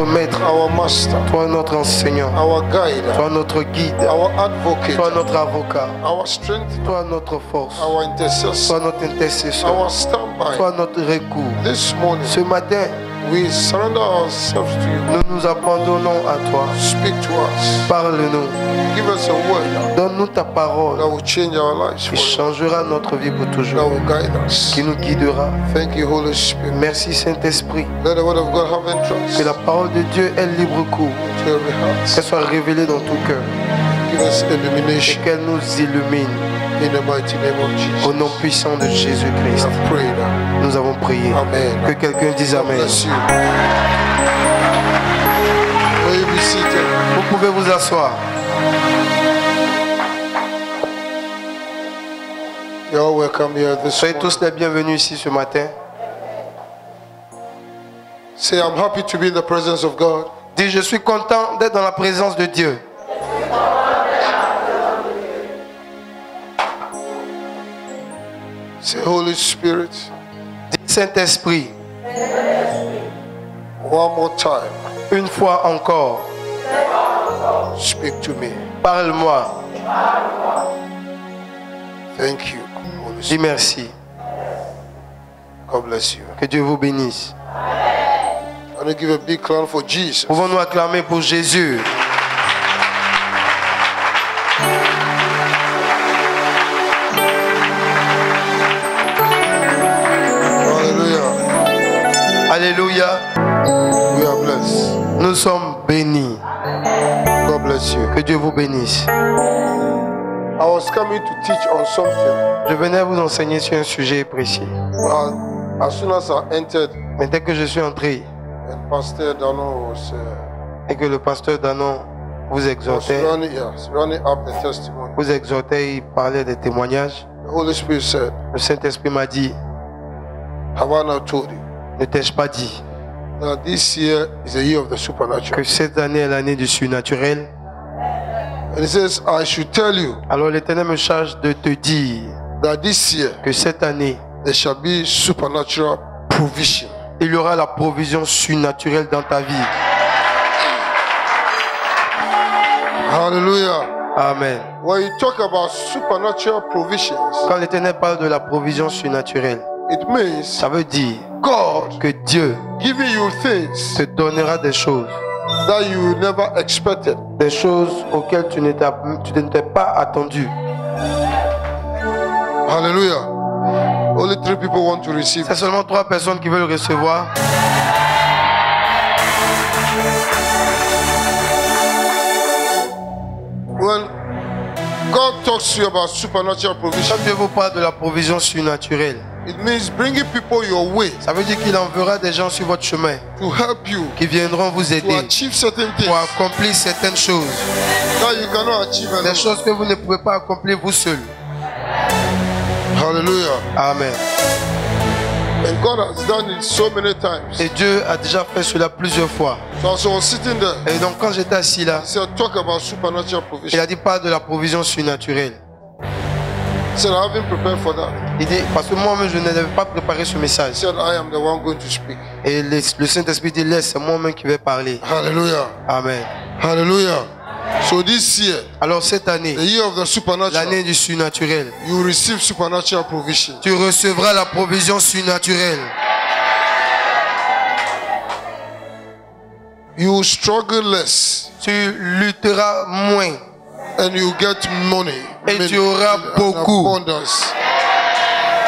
notre maître, our master, toi notre enseignant, our guide, toi notre guide, our advocate, toi notre avocat, our strength, toi notre force, our intercessor, toi notre intercesseur, our standby. toi notre recours. This morning, Ce matin, we surrender ourselves to you. nous nous abandonnons à toi. Speak to us. Parle-nous. Give us a word Donne-nous ta parole that will change our lives qui forever, changera notre vie pour that toujours, will guide us. qui nous guidera. Thank you, Holy Spirit. Merci Saint-Esprit. Let the word of God have Que entrance la parole de Dieu ait libre cours. to every heart. Qu'elle soit révélée dans tout cœur. Give us Et illumination qu'elle nous illumine. in the mighty name of Jesus. Au nom puissant de We Jésus-Christ. have prayed. Nous avons prié. Amen. Que quelqu'un dise Amen. Bless you. Will you be seated? Vous pouvez vous asseoir. You're all welcome here this Soyez morning. tous les bienvenus ici ce matin. Say, I'm happy to be in the presence of God. Dis, je suis content d'être dans la présence de Dieu. Say, Holy Spirit, Dis, Saint-Esprit, one more time, une fois encore, speak to me. parle-moi. Thank you, Holy Dis Spirit. merci. God bless you. Que Dieu vous bénisse. I'm going to give a big clap for Jesus. Pouvons-nous acclamer pour Jésus? Hallelujah. Alléluia. We are blessed. Nous sommes bénis. God bless you. Que Dieu vous bénisse. I was coming to teach on something. Je venais vous enseigner sur un sujet précis. As soon as I entered, Mais dès que je suis entré and Pastor Dano was et que le pasteur Danon vous exhortait, running up the testimony, il parlait des témoignages, the Holy Spirit said, le Saint-Esprit m'a dit, have I not told you ne t'ai-je pas dit that this year is a year of the supernatural? que cette année est l'année du surnaturel? And he says, I should tell you Alors l'Éternel me charge de te dire that this year que cette année, there shall be supernatural provision. il y aura la provision surnaturelle dans ta vie. Hallelujah. Amen. When you talk about supernatural provisions, Quand l'Éternel parle de la provision surnaturelle, it means ça veut dire God que Dieu giving you things te donnera des choses, that you never expected. des choses auxquelles tu ne t'es pas attendu. Hallelujah. Only 3 people want to receive C'est it. seulement 3 personnes qui veulent recevoir. When God talks to you about supernatural provision, Quand Dieu vous parle de la provision surnaturelle, it means bringing people your way ça veut dire qu'il enverra des gens sur votre chemin to help you qui viendront vous to aider achieve certain things pour accomplir certaines choses, that you cannot achieve des alone. choses que vous ne pouvez pas accomplir vous seul. Hallelujah. Amen. And God has done it so many times. Et Dieu a déjà fait cela plusieurs fois. So as I was sitting there, Et donc quand j'étais assis là, he said, talk about supernatural il provision. a dit parle de la provision surnaturelle. He said, I haven't prepared for that. Il dit parce que moi-même je n'avais pas préparé ce He message. said, I am the one going to speak. Et le Saint-Esprit dit laisse, c'est moi-même qui vais parler. Hallelujah. Amen. Hallelujah. So this year, Alors cette année, the year of the supernatural, l'année du surnaturel, you will receive supernatural provision. tu recevras la provision surnaturelle. You will struggle less Tu lutteras moins and you get money. et tu auras beaucoup, Abundance.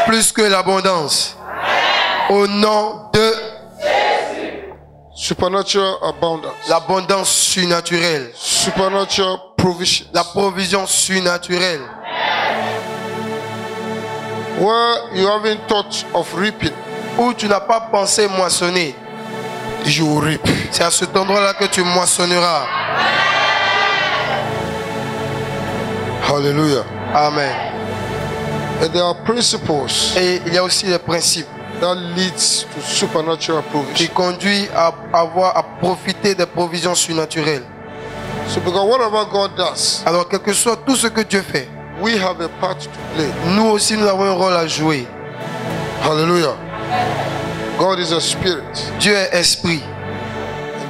plus que l'abondance. Au nom de Supernatural abundance. l'abondance surnaturelle, Supernatural provision. la provision surnaturelle. Where you haven't thought of reaping, Où tu n'as pas pensé moissonner, you will reap. c'est à cet endroit-là que tu moissonneras. Hallelujah. Amen. And there are principles Et il y a aussi les principes that leads to supernatural qui provision. conduisent à profiter des provisions surnaturelles. So because whatever God does, Alors, quel que soit tout ce que Dieu fait, we have a part to play. nous aussi nous avons un rôle à jouer. Hallelujah. God is a spirit. Dieu est esprit.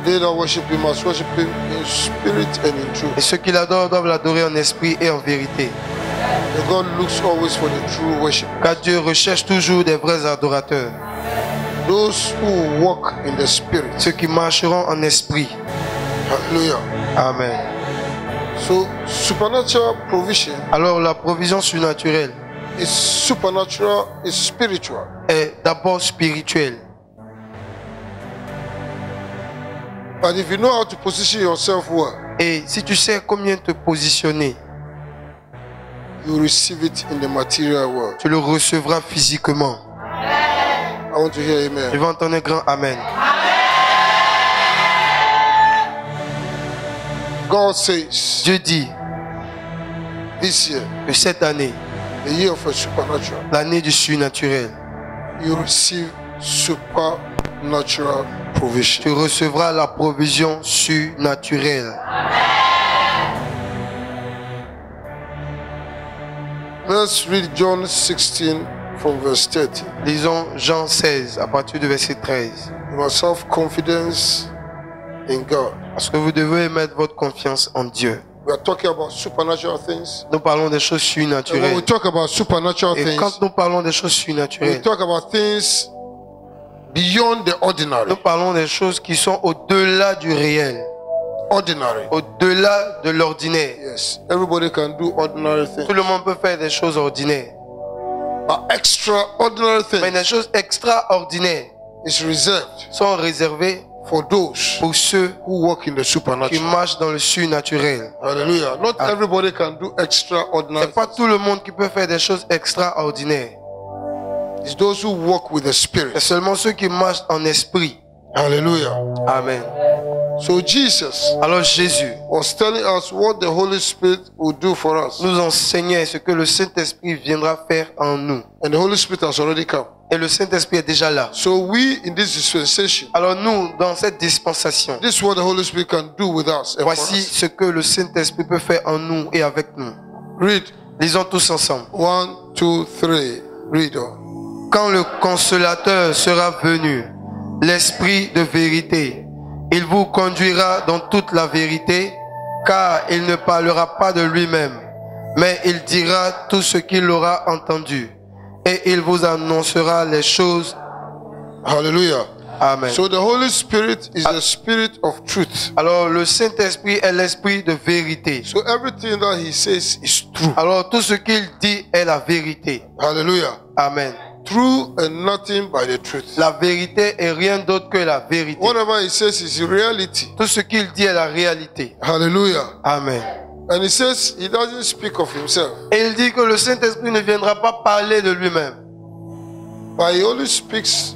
They that worship him must worship him in spirit and in Et truth. ceux qui l'adorent doivent l'adorer en esprit et en vérité. And God looks always for the true worship. Car Dieu recherche toujours des vrais adorateurs. Those who walk in the spirit. Ceux qui marcheront en esprit. Hallelujah. Amen. So supernatural provision Alors la provision surnaturelle is supernatural, is spiritual. est d'abord spirituelle. But if you know how to position yourself well, Et si tu sais combien te positionner, you receive it in the material world. tu le recevras physiquement. I want to hear Je amen. vais entendre un grand Amen. God says Dieu dit this year, que cette année, the year of a supernatural, l'année du surnaturel, you receive supernatural provision. tu recevras la provision surnaturelle. Let's read John 16 from verse 30. Lisons Jean 16 à partir du verset 13. You must have confidence in God. Parce que vous devez mettre votre confiance en Dieu. We are talking about supernatural things. Nous parlons des choses And when we surnaturelles. talk about supernatural Et things, quand nous parlons des choses we surnaturelles, talk about things beyond the ordinary. nous parlons des choses qui sont au-delà du réel, Ordinary. au-delà de l'ordinaire. Yes. Everybody can do ordinary things. Tout le monde peut faire des choses ordinaires. But extraordinary Mais things les choses extraordinaires is reserved sont réservées for those pour ceux who walk in the qui supernatural. marchent dans le surnaturel. Hallelujah. Not everybody can do extraordinary C'est pas things. tout le monde qui peut faire des choses extraordinaires. It's those who walk with the C'est Spirit. seulement ceux qui marchent en esprit. Hallelujah. Amen. So Jesus Alors Jésus was telling us what the Holy Spirit will do for us. nous enseignait ce que le Saint-Esprit viendra faire en nous. And the Holy Spirit has already come. Et le Saint-Esprit est déjà là. So we, in this dispensation, Alors nous, dans cette dispensation, this is what the Holy Spirit can do with us. And for voici us. ce que le Saint-Esprit peut faire en nous et avec nous. Read. Lisons tous ensemble. 1, 2, 3. Read on. Quand le Consolateur sera venu, l'Esprit de vérité, il vous conduira dans toute la vérité, car il ne parlera pas de lui-même, mais il dira tout ce qu'il aura entendu, et il vous annoncera les choses. Hallelujah. Amen. So the Holy Spirit is the Spirit of truth. Alors le Saint-Esprit est l'Esprit de vérité. So everything that he says is true. Alors tout ce qu'il dit est la vérité. Hallelujah. Amen. True and nothing but the truth. La vérité est rien d'autre que la vérité. Whatever he says is reality. Tout ce qu'il dit est la réalité. Hallelujah. Amen. And he says he doesn't speak of himself, Et il dit que le Saint-Esprit ne viendra pas parler de lui-même, but he only speaks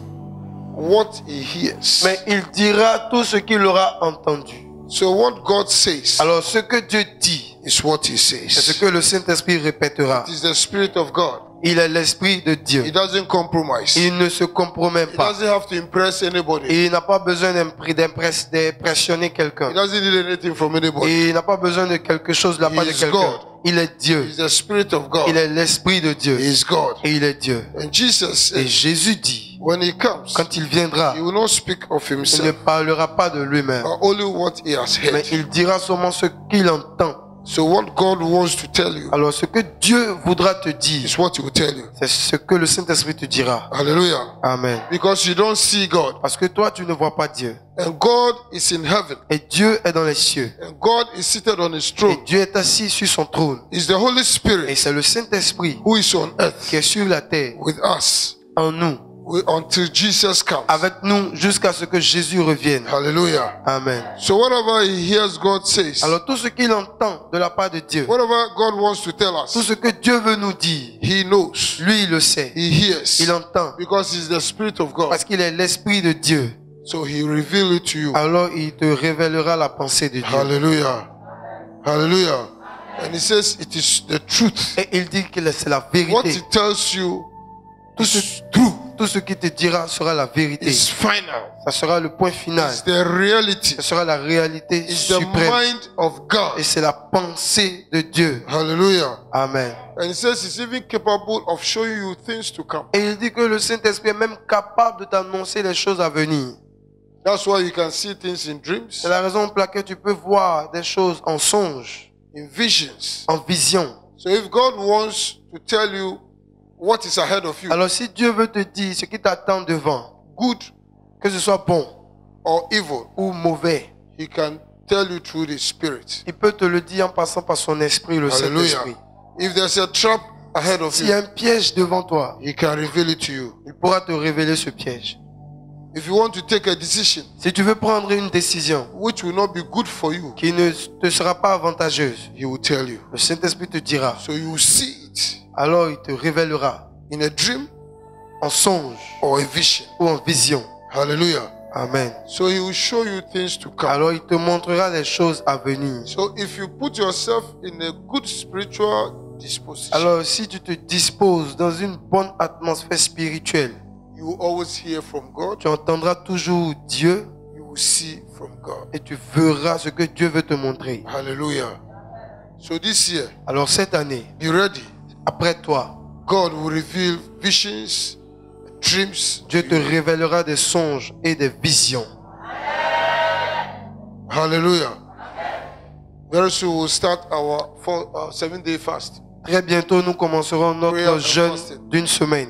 what he hears. mais il dira tout ce qu'il aura entendu. So what God says Alors ce que Dieu dit, is what he c'est ce says. que le Saint-Esprit répétera. It is the Spirit of God. Il est l'Esprit de Dieu. He doesn't compromise. Il ne se compromet He pas. doesn't have to impress anybody. Et il n'a pas besoin d'impressionner He quelqu'un. doesn't need anything from anybody. Et il n'a pas besoin de quelque chose de la part de He is quelqu'un. God. Il est Dieu. He is the Spirit of God. Il est l'Esprit de Dieu. He is God. Et il est Dieu. And Jesus Et says, Jésus dit, when he comes, quand il viendra, he will not speak of il ne himself, parlera pas de lui-même, but only what he has mais heard. il dira seulement ce qu'il entend. So what God wants to tell you Alors ce que Dieu voudra te dire, is what he will tell you. c'est ce que le Saint-Esprit te dira. Hallelujah. Amen. Because you don't see God. Parce que toi, tu ne vois pas Dieu. And God is in heaven. Et Dieu est dans les cieux. And God is seated on his Et throne. Dieu est assis sur son trône. It's the Holy Et Spirit c'est le Saint-Esprit who is on earth qui est sur la terre, with us en nous, until Jesus comes. avec nous, jusqu'à ce que Jésus revienne. Hallelujah. Amen. So whatever he hears God says, Alors tout ce qu'il entend de la part de Dieu, whatever God wants to tell tout us, ce que Dieu veut nous dire, he knows, lui, il le sait. he hears, Il entend. because he's the Spirit of God. Parce qu'il est l'Esprit de Dieu. So he reveals it to you. Alors il te révélera la pensée de Dieu. Hallelujah. Hallelujah. And he says it is the truth. Et il dit que c'est la What vérité. he tells you Tout is true. Tout ce qu'il te dira sera la vérité. It's final. Ça sera le point final. It's the reality. Ce sera la réalité It's the suprême. mind of God. Et c'est la pensée de Dieu. Hallelujah. Amen. And he says he's even capable of showing you things to come. Et il dit que le Saint-Esprit est même capable de t'annoncer les choses à venir. That's why you can see things in dreams, C'est la raison pour laquelle tu peux voir des choses en songe, in visions. en vision. So if God wants to tell you what is ahead of you, Alors si Dieu veut te dire ce qui t'attend devant, good que ce soit bon or evil, ou mauvais, He can tell you through the Spirit. il peut te le dire en passant par son esprit, le Saint-Esprit. Hallelujah. If there's a trap ahead of S'il y a you, un piège devant toi, He can reveal it to you. il pourra te révéler ce piège. If you want to take a decision Si tu veux prendre une décision which will not be good for you, qui ne te sera pas avantageuse, He will tell you. le Saint-Esprit te dira. So you will see it Alors il te révélera in a dream en songe or a vision. ou en vision. Hallelujah. Amen. So He will show you things to come. Alors il te montrera les choses à venir. So if you put yourself in a good spiritual disposition, Alors si tu te disposes dans une bonne atmosphère spirituelle, you will always hear from God. tu entendras toujours Dieu You will see from God. et tu verras ce que Dieu veut te montrer. Hallelujah. So this year, Alors cette année, be ready. après toi, God will reveal visions, dreams. Dieu te révélera des songes et des visions. Hallelujah. Very soon we'll start our 7-day fast. Très bientôt, nous commencerons Prayer notre and jeûne fasting. d'une semaine.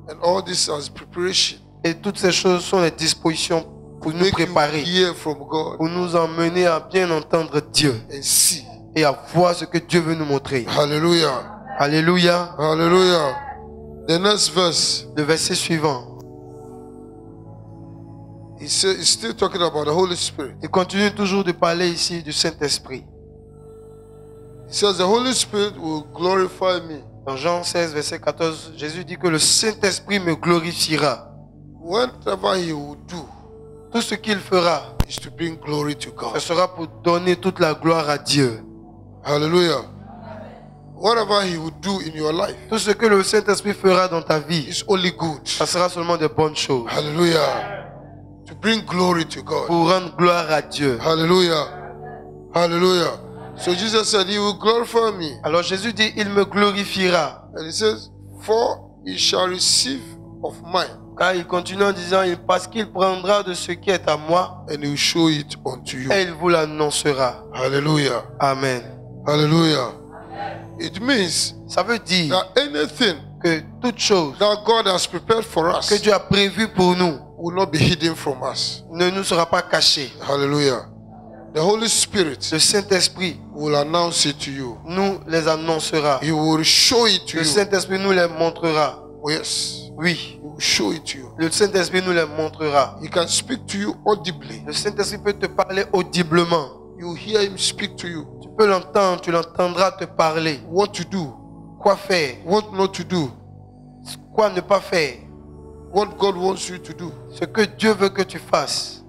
And all this as preparation. Et toutes ces choses sont les dispositions pour nous Make préparer, you hear from God pour nous emmener à bien entendre Dieu and see. et à voir ce que Dieu veut nous montrer. Hallelujah. Alléluia. Hallelujah. The next verse, Le verset suivant, he's still talking about the Holy Spirit. il continue toujours de parler ici du Saint-Esprit. He says, the Holy Spirit will glorify me. Dans Jean 16, verset 14, Jésus dit que le Saint-Esprit me glorifiera. Whatever he will do Tout ce qu'il fera, is to bring glory to ce God. sera pour donner toute la gloire à Dieu. Hallelujah. Whatever he will do in your life Tout ce que le Saint-Esprit fera dans ta vie, is only good. ça sera seulement de bonnes choses. Hallelujah. To bring glory to God. Pour rendre gloire à Dieu. Hallelujah. Hallelujah. So Jesus said, he will glorify me. Alors Jésus dit, il me glorifiera. And he says, for he shall receive of mine, Car il continue en disant, parce qu'il prendra de ce qui est à moi and he will show it unto you. et il vous l'annoncera. Hallelujah. Amen. Hallelujah. It means Ça veut dire that anything que toute chose that God has prepared for us que Dieu a prévue pour nous will not be hidden from us. ne nous sera pas cachée. Hallelujah. The Holy Spirit Le Saint-Esprit will announce it to you. nous les annoncera. He will show it to Le you. Saint-Esprit nous les montrera. Yes. Oui, He will show it to you. le Saint-Esprit nous les montrera. He can speak to you audibly. Le Saint-Esprit peut te parler audiblement. You hear him speak to you. Tu peux l'entendre, tu l'entendras te parler. What to do, Quoi faire, what not to do, quoi ne pas faire. what God wants you to do. Ce que Dieu veut que tu fasses.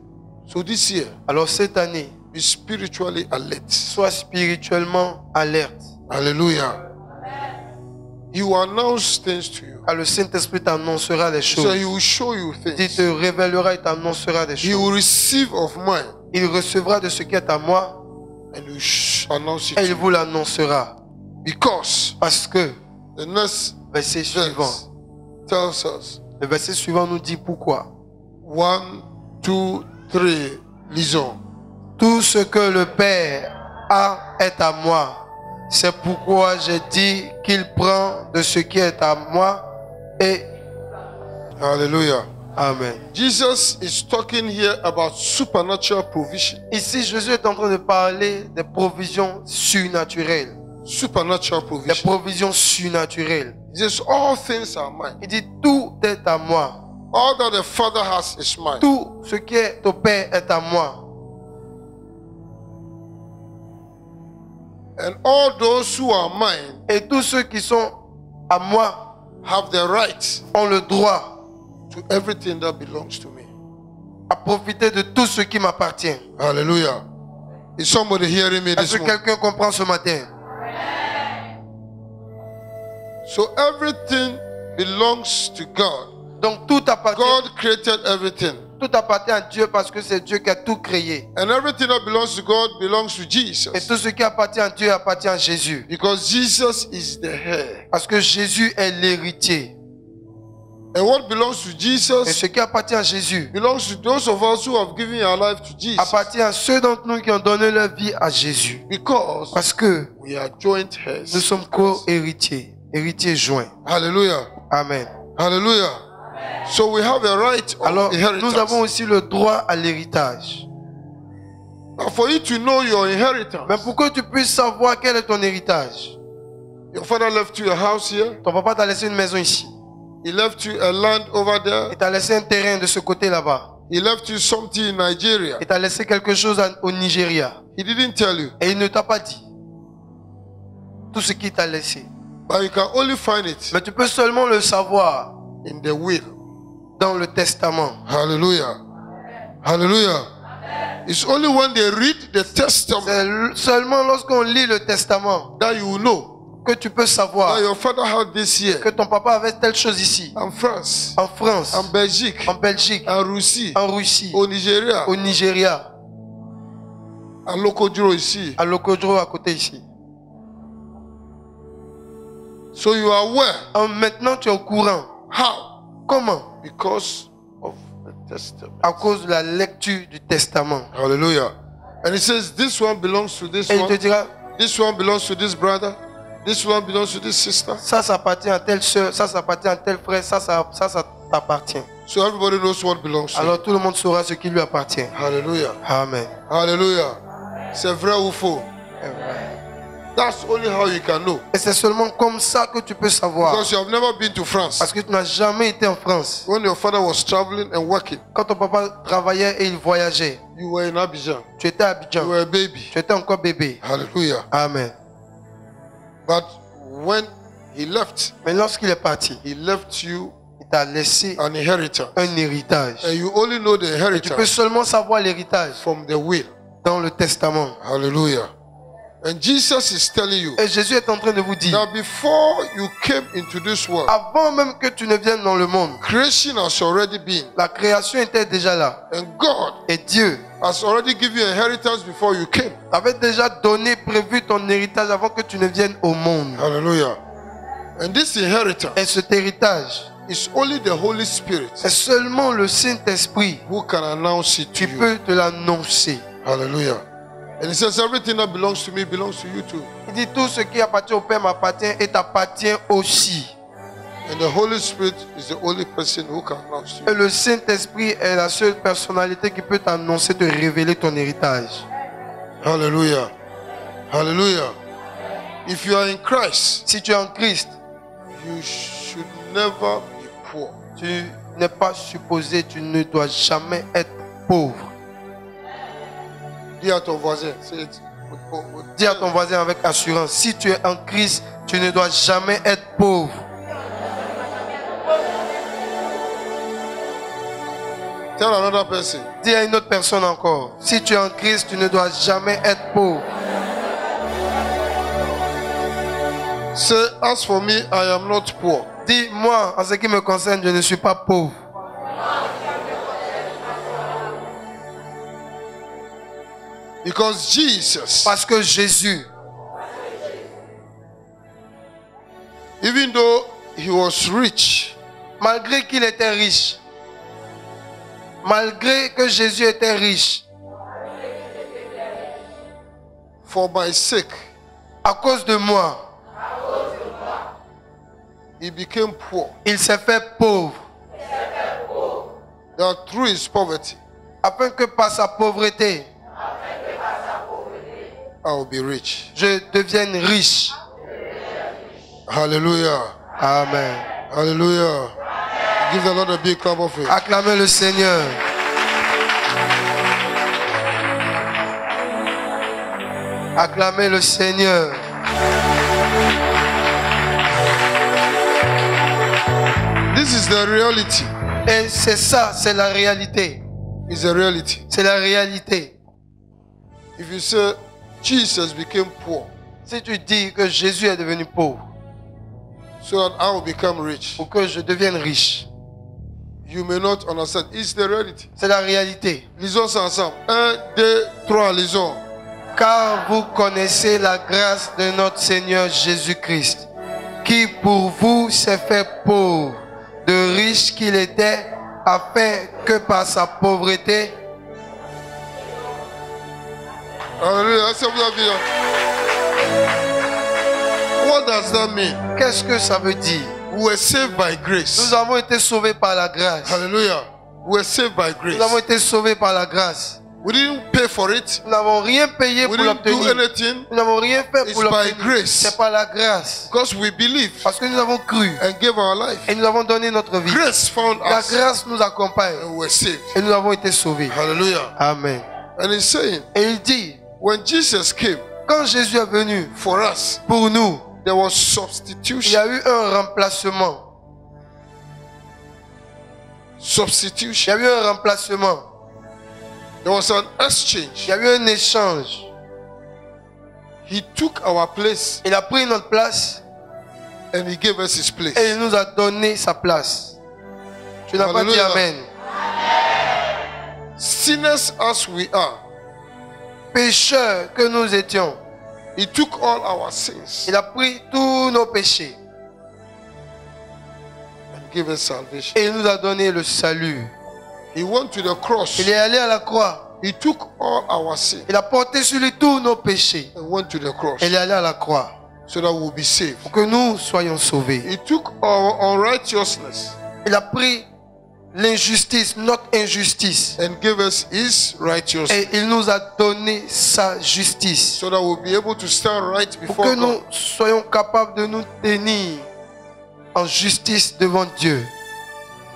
So this year, Alors cette année, be spiritually alert. sois spirituellement alerte. Hallelujah. He will announce things to you. Car le Saint-Esprit t'annoncera des So choses. he will show you Il things. te révélera et t'annoncera des He choses. will receive of mine Il recevra de ce qui est à moi and he will announce it et to il you. vous l'annoncera. Because Parce que, the next verset suivant, verse tells us, le verset suivant nous dit pourquoi. 1, 2, 3, lisons. Tout ce que le Père a est à moi. C'est pourquoi j'ai dit qu'il prend de ce qui est à moi et... Hallelujah. Amen. Jesus is talking here about supernatural provision. Ici, Jésus est en train de parler des provisions surnaturelles. Supernatural Des provision. provisions surnaturelles. He says, all things are mine. Il dit, tout est à moi. All that the Father has is mine. Tout ce qui est au Père est à moi. And all those who are mine Et tous ceux qui sont à moi have the right ont le droit to everything that belongs to me. à profiter de tout ce qui m'appartient. Hallelujah. Is somebody hearing me Est-ce this que morning? quelqu'un comprend ce matin? So everything belongs to God. Donc tout appartient, God created everything. tout appartient à Dieu parce que c'est Dieu qui a tout créé. And everything that belongs to God belongs to Et Jesus. tout ce qui appartient à Dieu appartient à Jésus. Because Jesus is the head. Parce que Jésus est l'héritier. And what belongs to Et Jesus ce qui appartient à Jésus belongs to those of us who have given our life to Jesus. appartient à ceux d'entre nous qui ont donné leur vie à Jésus. Because Parce que we are joint heirs. nous sommes co-héritiers, héritiers joints. Hallelujah. Amen. Hallelujah. So we have a right of Alors, inheritance. nous avons aussi le droit à l'héritage. Now for you to know your inheritance, Mais pour que tu puisses savoir quel est ton héritage, your father left you a house here. ton papa t'a laissé une maison ici. He left you a land over there. Il t'a laissé un terrain de ce côté là-bas. He left you something in Nigeria. Il t'a laissé quelque chose au Nigeria. He didn't tell you. Et il ne t'a pas dit tout ce qu'il t'a laissé. But you can only find it Mais tu peux seulement le savoir in the will. dans le testament. Hallelujah. Hallelujah. It's only when they read the testament C'est seulement lorsqu'on lit le testament that you will know que tu peux savoir that your father had this here que ton papa avait telle chose ici. in France, En France, en Belgique, en Belgique, en Russie, en Russie, au Nigeria, au Nigeria, à Lokodro ici. à Lokodro à côté ici. So you are aware. Maintenant tu es au courant. How? Comment? Because of the testament. À cause de la lecture du testament. Hallelujah. And it says this one belongs to this Et il te one. dira, This one belongs to this brother. This one belongs to this sister. ça appartient à telle soeur, ça appartient à tel frère, ça t'appartient. So everybody knows what belongs to you. Alors tout le monde saura ce qui lui appartient. Hallelujah. Amen. Hallelujah. C'est vrai ou faux? That's only how you can know. Et c'est seulement comme ça que tu peux savoir. Because you have never been to France. Parce que tu n'as jamais été en France. When your father was traveling and working, Quand ton papa travaillait et il voyageait, you were in Abidjan. tu étais à You Abidjan. were a baby. Tu étais encore bébé. Hallelujah. Amen. But when he left, Mais lorsqu'il est parti, he left you il t'a laissé an inheritance. un héritage. And you only know the Et tu peux inheritance seulement savoir l'héritage from the will. dans le testament. Hallelujah. And Jesus is telling you Et Jésus est en train de vous dire, that before you came into this world, avant même que tu ne viennes dans le monde, creation has already been. la création était déjà là. And God Et Dieu has already given you inheritance before you came. avait déjà donné, prévu ton héritage avant que tu ne viennes au monde. Hallelujah. And this inheritance Et cet héritage, is only the Holy Spirit c'est seulement le Saint-Esprit who can announce it to qui you. peut te l'annoncer. Hallelujah. And he says, everything that belongs to me belongs to you too. Il dit, tout ce qui appartient au Père m'appartient et t'appartient aussi. And the Holy Spirit is the only person who can announce to Et you. le Saint-Esprit est la seule personnalité qui peut t'annoncer, te révéler ton héritage. Hallelujah. Hallelujah. If you are in Christ, Si tu es en Christ, you should never be poor. tu n'es pas supposé, tu ne dois jamais être pauvre. Dis à ton voisin, say it. Dis à ton voisin avec assurance, si tu es en Christ, tu ne dois jamais être pauvre. Tell another person. Dis à une autre personne encore, si tu es en Christ, tu ne dois jamais être pauvre. Say, as for me, I am not poor. Dis, moi, en ce qui me concerne, je ne suis pas pauvre. Because Jesus, Parce que Jésus, even though he was rich, malgré qu'il était riche, malgré que Jésus était riche, for my sake, à cause de moi, he became poor. il s'est fait pauvre, That through his poverty, afin que par sa pauvreté, I will be rich. je devienne riche. Hallelujah. Amen. Hallelujah. Give the Lord a big clap of it. Acclamez le Seigneur. Acclamez le Seigneur. This is the reality. Et c'est ça, c'est la réalité. It's a reality. C'est la réalité. If you say Jesus became poor Si tu dis que Jésus est devenu pauvre so that I will become rich, pour que je devienne riche, you may not understand. It's the reality. c'est la réalité. Lisons ça ensemble. 1, 2, 3, lisons. Car vous connaissez la grâce de notre Seigneur Jésus-Christ, qui pour vous s'est fait pauvre, de riche qu'il était, afin que par sa pauvreté, Alléluia. Ça vous a vu, hein? What does that mean? qu'est-ce que ça veut dire? We were saved by grace. Nous avons été sauvés par la grâce. Hallelujah. We were saved by Nous avons grace. été sauvés par la grâce. We didn't pay for it. Nous n'avons rien payé We pour didn't do l'obtenir. anything Nous n'avons rien fait It's pour by l'obtenir. grace. C'est par la grâce. because we believe Parce que nous avons cru and gave our life. et nous avons donné notre vie. Grace found La us grâce nous accompagne and we were saved. et nous avons été sauvés. Hallelujah. Amen. And he's saying, Et il dit, when Jesus came quand Jésus est venu for us, pour nous, there was il y substitution. a eu un remplacement. Il y Substitution. a eu un remplacement. There was an Il exchange. y a eu un échange. He took our place Il a pris notre place and he gave us his place. et il nous a donné sa place. Tu n'as pas dit Alléluia. Amen. Sinners as we are, Pécheurs que nous étions, he took all our sins il a pris tous nos péchés and gave us salvation. et il nous a donné le salut. He went to the cross. Il est allé à la croix. He took all our sins Il a porté sur lui tous nos péchés. and went to the cross Il est allé à la croix so that we'll be saved. pour que nous soyons sauvés. He took our unrighteousness Il a pris l'injustice, notre injustice, and gave us his righteousness et il nous a donné sa justice so that we'll be able to stand right pour before que nous God. soyons capables de nous tenir en justice devant Dieu.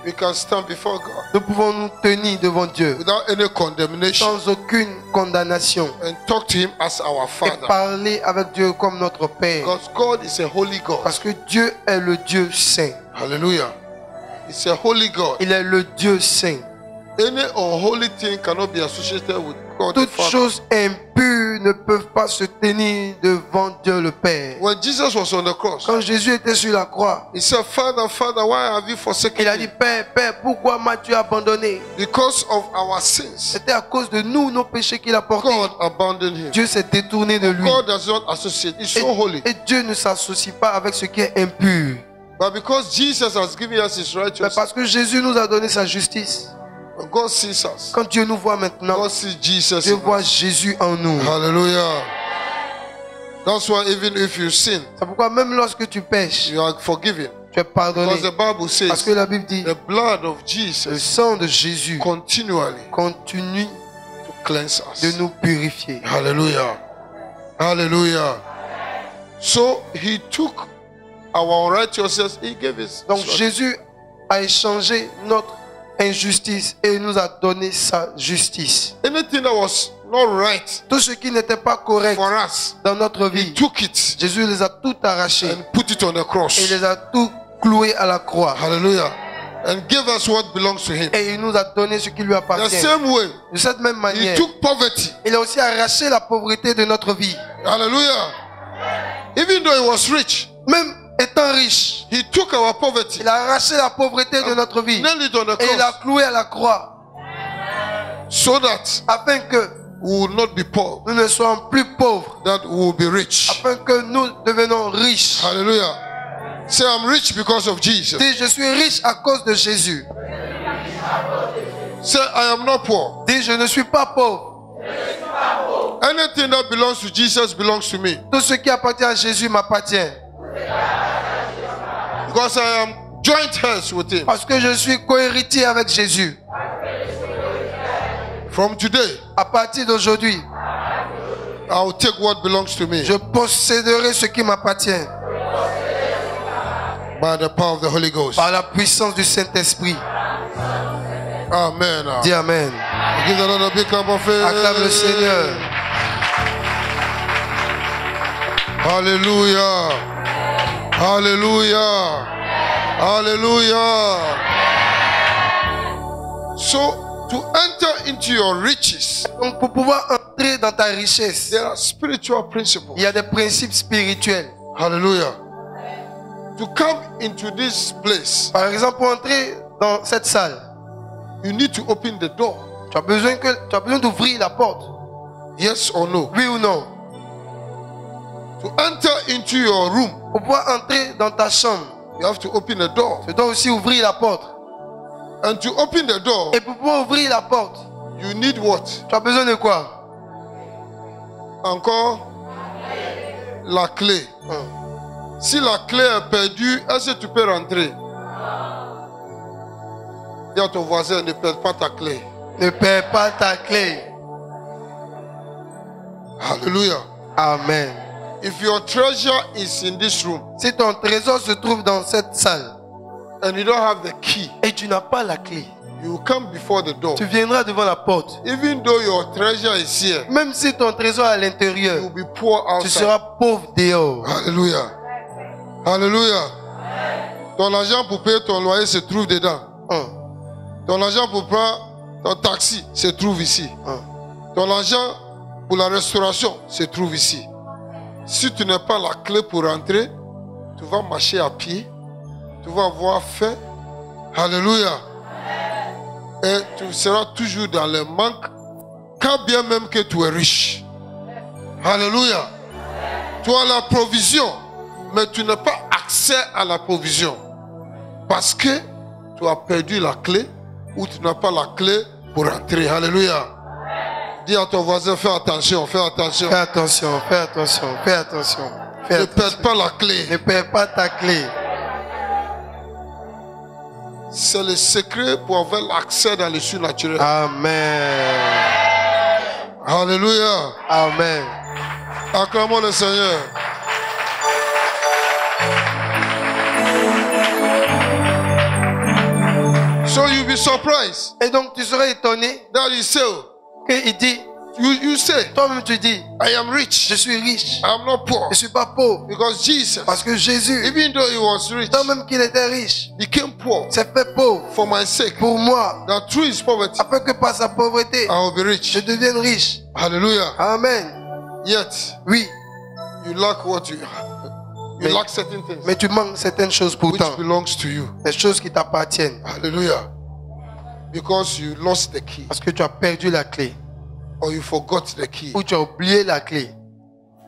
We can stand before God Nous pouvons nous tenir devant Dieu without any condemnation sans aucune condamnation and talk to him as our et Father. parler avec Dieu comme notre Père. Because God is a holy God. Parce que Dieu est le Dieu saint. Hallelujah. It's a holy God. Il est le Dieu saint. Any unholy thing cannot be associated with God the Toutes Father. choses impures ne peuvent pas se tenir devant Dieu le Père. When Jesus was on the cross, Quand Jésus était sur la croix, he said, Father, Father, why have you forsaken il a dit, me? Père, Père, pourquoi m'as-tu abandonné? Because of our sins, C'était à cause de nous, nos péchés qu'il a portés. God abandoned him. Dieu s'est détourné de lui. God does not associate. He's so holy. Et Dieu ne s'associe pas avec ce qui est impur. But because Jesus has given us his Mais righteousness, parce que Jésus nous a donné sa justice. when God sees us, Quand Dieu nous voit maintenant, God sees Jesus Dieu in voit us. Jésus en nous. Hallelujah. That's why even if you sin, C'est pourquoi même lorsque tu pèches, you are forgiven. tu es pardonné. Because the Bible Parce que says la Bible dit, the blood of le Jesus sang de Jésus continually continue to cleanse us. de nous purifier. Hallelujah. Hallelujah. So he took our unrighteousness, he gave his. Donc Jésus a échangé notre injustice et nous a donné sa justice. Anything that was not right Tout ce qui n'était pas correct for us, dans notre he vie, took it Jésus les a tout arrachés and put it on the et cross. les a tout cloués à la croix. Hallelujah. And gave us what belongs to him. Et il nous a donné ce qui lui The appartient. same way, De cette même he manière, took poverty. il a aussi arraché la pauvreté de notre vie. Hallelujah. Even though he was rich, Même étant riche, he took our poverty, il a arraché la pauvreté de notre vie nailed it on the et il l'a cross, cloué à la croix so that afin que we will not be poor, nous ne soyons plus pauvres, that we will be rich. afin que nous devenons riches. Hallelujah. Say, I'm rich because of Jesus. Dis, je suis riche à cause de Jésus. Say, I am not poor. Dis, je ne suis pas pauvre. Anything that belongs to Jesus belongs to me. Tout ce qui appartient à Jésus m'appartient. Because I am joint heirs with him. Parce que je suis cohéritier avec Jésus. From today, À partir d'aujourd'hui, I will take what belongs to me je posséderai ce qui m'appartient by the power of the Holy Ghost. par la puissance du Saint-Esprit. Amen. Dis Amen. Give the Lord a big clap of faith. Acclame le Seigneur. Hallelujah. Hallelujah. Hallelujah. So, to enter into your riches, Donc pour pouvoir entrer dans ta richesse, there are spiritual principles. il y a des principes spirituels. Hallelujah. To come into this place, Par exemple, pour entrer dans cette salle, you need to open the door. tu as besoin d'ouvrir la porte. Yes or no? Oui ou non? To enter into your room, Pour pouvoir entrer dans ta chambre, you have to open the door. Tu dois aussi ouvrir la porte. And to open the door, Et pour pouvoir ouvrir la porte, you need what? tu as besoin de quoi? Encore la clé. Si la clé est perdue, est-ce que tu peux rentrer? Dis à ton voisin, ne perds pas ta clé. Ne perds pas ta clé. Hallelujah. Amen. If your treasure is in this room Si ton trésor se trouve dans cette salle and you don't have the key, et tu n'as pas la clé, you will come before the door. tu viendras devant la porte. Even though your treasure is here, Même si ton trésor est à you l'intérieur, will be poor tu outside. seras pauvre dehors. Hallelujah. Hallelujah. Ton argent pour payer ton loyer se trouve dedans. Ton argent pour prendre ton taxi se trouve ici. Ton argent pour la restauration se trouve ici. Si tu n'as pas la clé pour rentrer, tu vas marcher à pied. Tu vas avoir faim. Alléluia. Et tu seras toujours dans le manque, quand bien même que tu es riche. Alléluia. Tu as la provision, mais tu n'as pas accès à la provision. Parce que tu as perdu la clé ou tu n'as pas la clé pour entrer. Alléluia. Dis à ton voisin, fais attention, fais attention. Fais attention, fais attention, fais attention. Fais Ne attention. perds pas la clé. Ne perds pas ta clé. C'est le secret pour avoir l'accès dans le surnaturel. Amen. Alléluia. Amen. Acclamons le Seigneur. So you'll be surprised Et donc tu seras étonné that you say, qu'il dit, you say, toi-même tu dis, I am rich. je suis riche, I am not poor. je ne suis pas pauvre. Because Jesus, Parce que Jésus, even though he was rich, toi-même qu'il était riche, became poor s'est fait pauvre for my sake. pour moi, That through his poverty, afin que par sa pauvreté, I will be je rich. devienne riche. Hallelujah. Amen. Yet, Oui, you lack what you Mais- lack certain things mais tu manques certaines choses pourtant, which belongs to you. des choses qui t'appartiennent, Hallelujah. Because you lost the key, parce que tu as perdu la clé, or you forgot the key, ou tu as oublié la clé,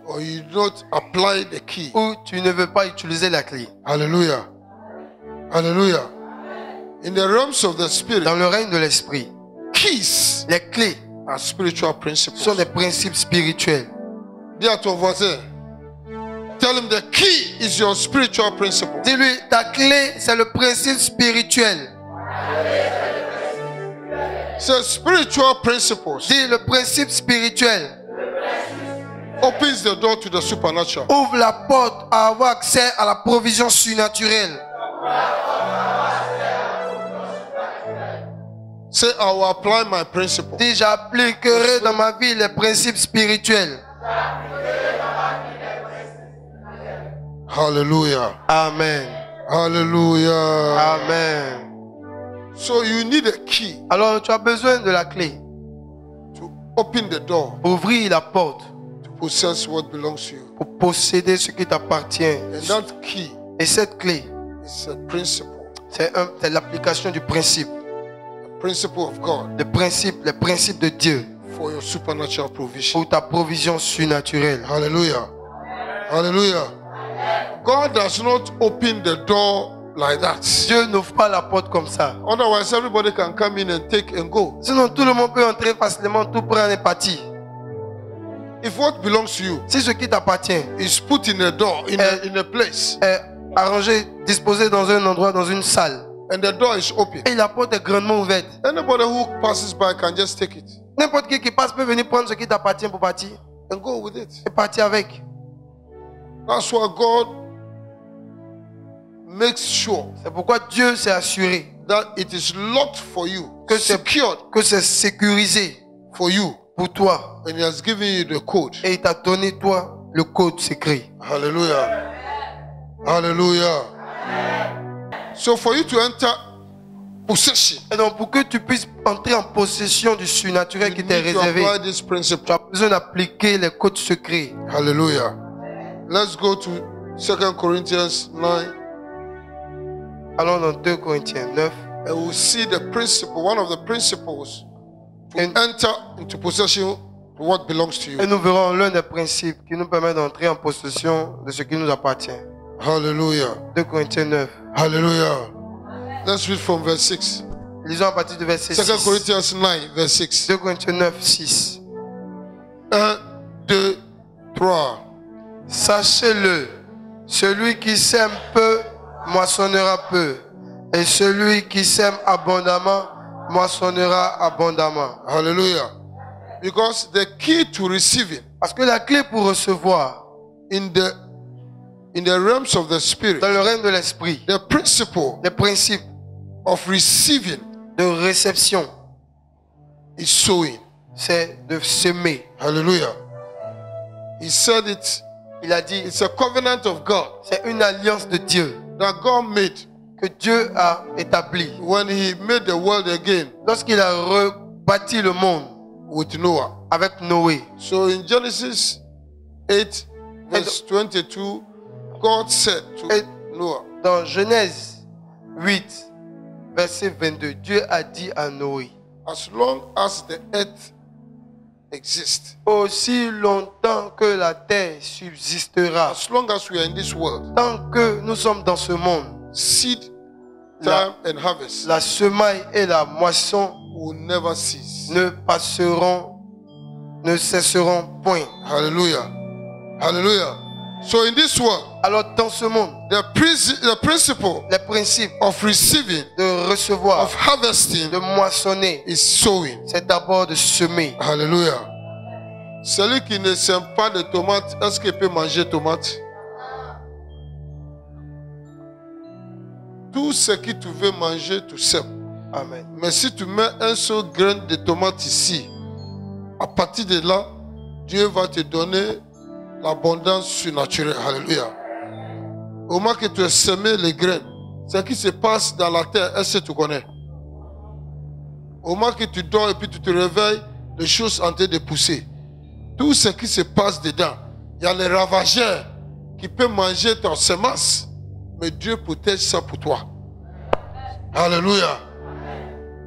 or you not apply the key. ou tu ne veux pas utiliser la clé. Hallelujah. Hallelujah. In the realms of the spirit, Dans le règne de l'esprit, keys les clés are spiritual sont principles. des principes spirituels. Dis à ton voisin, tell him the key is your spiritual principle. Dis-lui, ta clé, c'est le principe spirituel. So spiritual principles Dis, le principe spirituel opens the door to the supernatural. ouvre la porte à avoir accès à la provision surnaturelle. Say, I will apply my principle. Dis, j'appliquerai dans ma vie les principes spirituels. Hallelujah. Amen. Hallelujah. Amen. So you need a key Alors, tu as besoin de la clé to open the door pour ouvrir la porte, to possess what belongs to you. pour posséder ce qui t'appartient. And that key Et cette clé, is a principle, c'est l'application du principe. a principle of God Les principes de Dieu for your supernatural provision. pour ta provision surnaturelle. Hallelujah. Hallelujah. God does not open the door like that. Dieu n'ouvre pas la porte comme ça. Otherwise, everybody can come in and take and go. Sinon, tout le monde peut entrer facilement, tout prendre et partir. If what belongs to you Si ce qui t'appartient is put in a door, in a place, est arrangé, disposé dans un endroit, dans une salle, and the door is open, et la porte est grandement ouverte, anybody who passes by can just take it n'importe qui passe peut venir prendre ce qui t'appartient pour partir and go with it. et partir avec. That's why God makes sure C'est pourquoi Dieu s'est assuré that it is locked for you, que c'est secured que c'est sécurisé for you, pour toi. and He has given you the code. Et il t'a donné, toi, le code secret. Hallelujah. Hallelujah. So for you to enter possession, Et donc, pour que tu puisses entrer en possession du surnaturel qui you t'est need to réservé, apply this principle. tu as besoin d'appliquer les codes secrets. Hallelujah. Let's go to 2 Corinthians 9, Allons dans 2 Corinthiens 9. and we'll see the principle, one of the principles to And- enter into possession of what belongs to you. Et nous verrons l'un des principes qui nous permet d'entrer en possession de ce qui nous appartient. Hallelujah. 2 Corinthiens 9. Hallelujah. Let's read from verse 6. Lisons à partir du verset 2 6. Corinthians 9, verse 6. 2 Corinthiens 9, 6. 1, 2, 3. Sachez-le, celui qui sème peu, moissonnera peu. Et celui qui sème abondamment, moissonnera abondamment. Hallelujah. Because the key to receiving Parce que la clé pour recevoir in the realms of the spirit, dans le règne de l'esprit, the principle les principes of receiving de réception, is sowing. c'est de semer. Hallelujah. He said it. Il a dit, It's a covenant of God c'est une alliance de Dieu that God made que Dieu a établie when He made the world again lorsqu'il a rebâti le monde with Noah. avec Noé. So in Genesis 8, verse 22, God said to Et Noah, dans Genèse 8, verset 22, Dieu a dit à Noé, as long as the earth exists, aussi longtemps que la terre subsistera, as long as we are in this world, tant que nous sommes dans ce monde, seed time and harvest la semaille et la moisson will never cease. ne cesseront point. Hallelujah. Hallelujah. So in this world, Alors dans ce monde, the principle les principes of receiving, de recevoir, of harvesting, de moissonner, is sowing. c'est d'abord de semer. Hallelujah. Celui qui ne sème pas de tomates, est-ce qu'il peut manger tomates? Tout ce que tu veux manger, tu sèmes. Amen. Mais si tu mets un seul grain de tomate ici, à partir de là, Dieu va te donner l'abondance surnaturelle. Alléluia. Au moment que tu as semé les graines, ce qui se passe dans la terre, est-ce que tu connais? Au moment que tu dors et puis tu te réveilles, les choses sont en train de pousser. Tout ce qui se passe dedans, il y a les ravageurs qui peuvent manger ton semence, mais Dieu protège ça pour toi. Alléluia.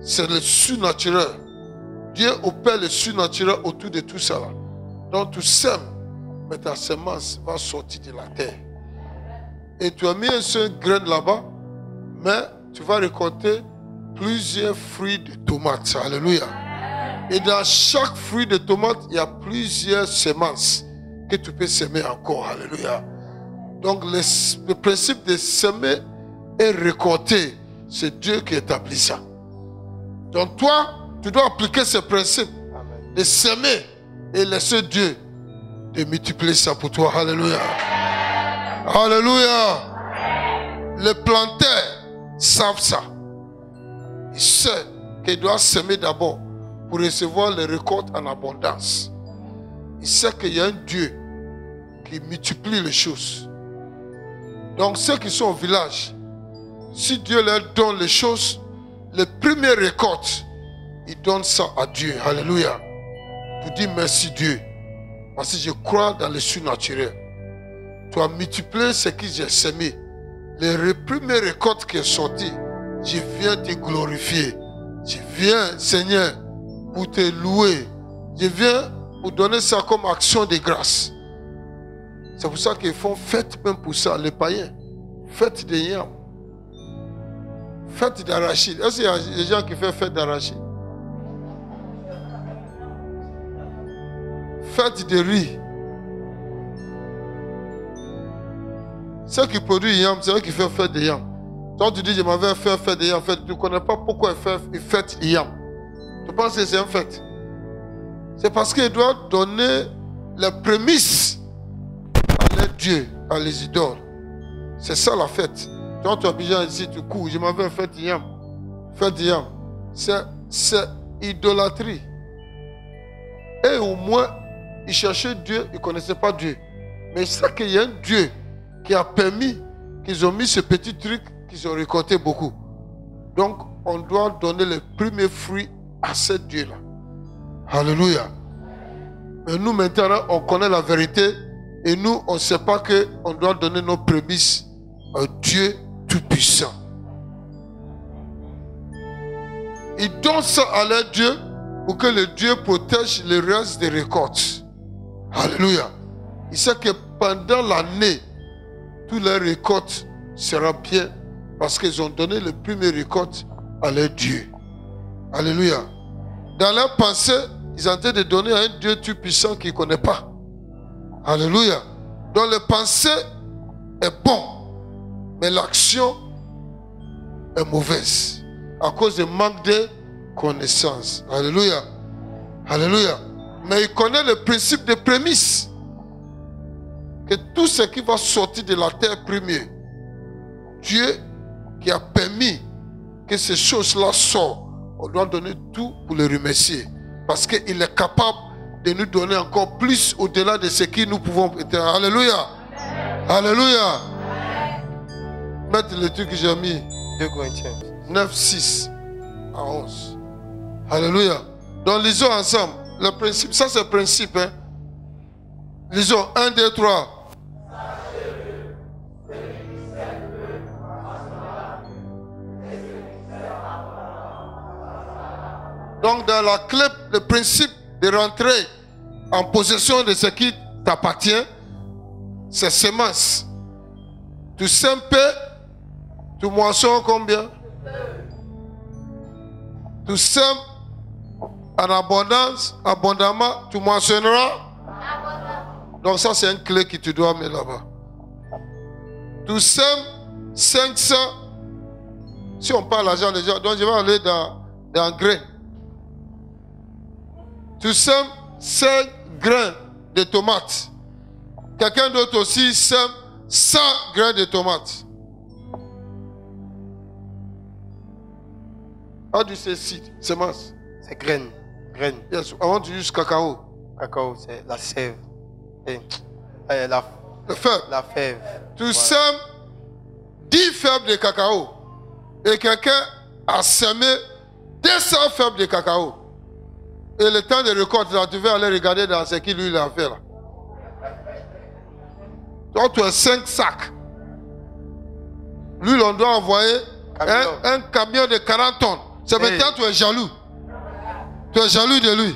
C'est le surnaturel. Dieu opère le surnaturel autour de tout ça. Donc tu sèmes, mais ta semence va sortir de la terre. Et tu as mis un seul grain là-bas, mais tu vas récolter plusieurs fruits de tomates. Alléluia. Et dans chaque fruit de tomate, il y a plusieurs semences que tu peux semer encore. Alléluia. Donc le principe de semer et récolter, c'est Dieu qui établit ça. Donc toi, tu dois appliquer ce principe de semer et laisser Dieu de multiplier ça pour toi. Alléluia. Alléluia. Les planteurs savent ça. Ils savent qu'ils doivent semer d'abord pour recevoir les récoltes en abondance. Ils savent qu'il y a un Dieu qui multiplie les choses. Donc ceux qui sont au village, si Dieu leur donne les choses, les premières récoltes, ils donnent ça à Dieu. Alléluia. Pour dire merci Dieu. Parce que je crois dans le surnaturel. Tu as multiplié ce que j'ai semé. Les premières récoltes qui sont sorties, je viens te glorifier. Je viens, Seigneur, pour te louer. Je viens pour donner ça comme action de grâce. C'est pour ça qu'ils font fête même pour ça, les païens. Fête de yam. Fête d'arachide. Est-ce qu'il y a des gens qui font fête d'arachide? Fête de riz. Ceux qui produisent yam, c'est eux qui font fête de yam. Toi, tu dis, je m'avais fait fête de yam. En fait, tu ne connais pas pourquoi ils fêtent yam. Tu penses que c'est une fête. C'est parce qu'ils doivent donner les prémices à leur Dieu, à les idoles. C'est ça la fête. Toi, tu as besoin ici, tu cours. Je m'avais fait yam. Fête de yam. C'est idolâtrie. Et au moins, ils cherchaient Dieu, ils ne connaissaient pas Dieu. Mais c'est qu'il y a un Dieu qui a permis qu'ils ont mis ce petit truc, qu'ils ont récolté beaucoup. Donc, on doit donner les premiers fruits à ce Dieu-là. Alléluia. Mais nous, maintenant, on connaît la vérité et nous, on ne sait pas qu'on doit donner nos prémices à Dieu Tout-Puissant. Ils donnent ça à leur Dieu pour que le Dieu protège le reste des récoltes. Alléluia. Il sait que pendant l'année, toute leur récolte sera bien parce qu'ils ont donné le premier récolte à leur Dieu. Alléluia. Dans leur pensée, ils ont tenté de donner à un Dieu tout-puissant qu'ils ne connaissent pas. Alléluia. Donc le pensée est bon, mais l'action est mauvaise à cause du manque de connaissances. Alléluia. Alléluia. Mais il connaît le principe de prémisse. Que tout ce qui va sortir de la terre premier, Dieu qui a permis que ces choses-là sortent, on doit donner tout pour le remercier. Parce qu'il est capable de nous donner encore plus au-delà de ce que nous pouvons être. Alléluia. Alléluia. Mettez le truc que j'ai mis. 2 Corinthiens 9, 6 à 11. Alléluia. Donc lisons ensemble. Le principe, ça c'est le principe. Hein? Lisons 1, 2, 3. Donc dans la clé, le principe de rentrer en possession de ce qui t'appartient, c'est semence. Tu sèmes peu, tu moissonnes combien? Tu sèmes en abondance, abondamment, tu moissonneras. Donc ça c'est une clé que tu dois mettre là-bas. Tu sèmes 500. Si on parle l'argent déjà, donc je vais aller dans grain. Tu sèmes 5 grains de tomates. Quelqu'un d'autre aussi sème 100 grains de tomates. How do you say seed? Semence. C'est graine. Graine. Yes, I want to use cacao. Cacao, c'est la sève. La fève. La fève. Tu sèmes 10 fèves de cacao. Et quelqu'un a semé 200 fèves de cacao. Et le temps de récolte, là, tu vas aller regarder dans ce qu'il lui a fait là. Donc tu as 5 sacs. Lui, on doit envoyer un camion de 40 tonnes. C'est maintenant tu es jaloux. Tu es jaloux de lui.